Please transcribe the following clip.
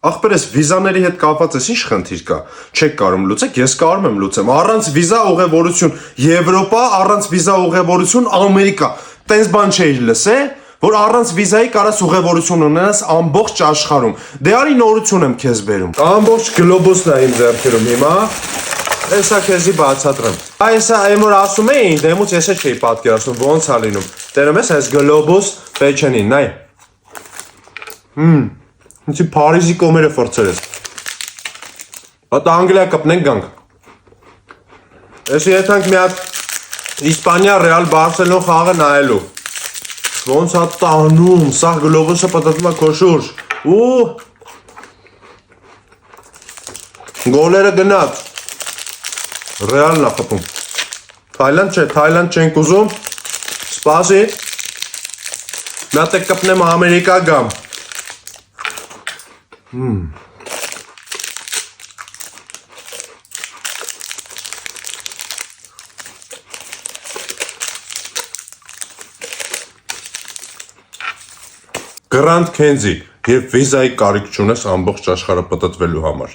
Ախպեր, ես վիզաների հետ կապված ես ինչ խնդիր կա։ Չեք կարող լուծեք, ես կարող եմ լուծեմ։ Առանց վիզա ուղևորություն Եվրոպա, առանց վիզա ուղևորություն Ամերիկա։ Տենց բան չէի լսե, որ առանց վիզայի կարաս ուղևորություն ունենաս ամբողջ աշխարհում։ Դե արի նորություն եմ քեզ բերում։ Ամբողջ գլոբուսն է իմ ձեռքերում հիմա։ Էսա քեզի բացատրեմ։ Այսա այն որ ասում էին, դեմուց ես չէի պատկերացնում ոնց է լինում։ Տերում ես այս գլոբուս պեչենին, նայ։ Ինչի Փարիզի կոմերը ֆորցել ես։ Հատ Անգլիա կպնենք գանք։ Էսի եթանք մի հատ Իսպանիա Ռեալ Բարսելոն խաղը նայելու։ Ոնց է տանում, սա գլոբուսը պատտվում է քո շուրջ։ Ու գոլերը գնաց։ Ռեալն է խփում։ Թայլանդ չէ, Թայլանդ չենք ուզում։ Սպասի։ Մի հատ կպնեմ Ամերիկա գամ։ Գրանդ Քենզի, եւ վիզայի կարիք չունես ամբողջ աշխարհը պատտվելու համար։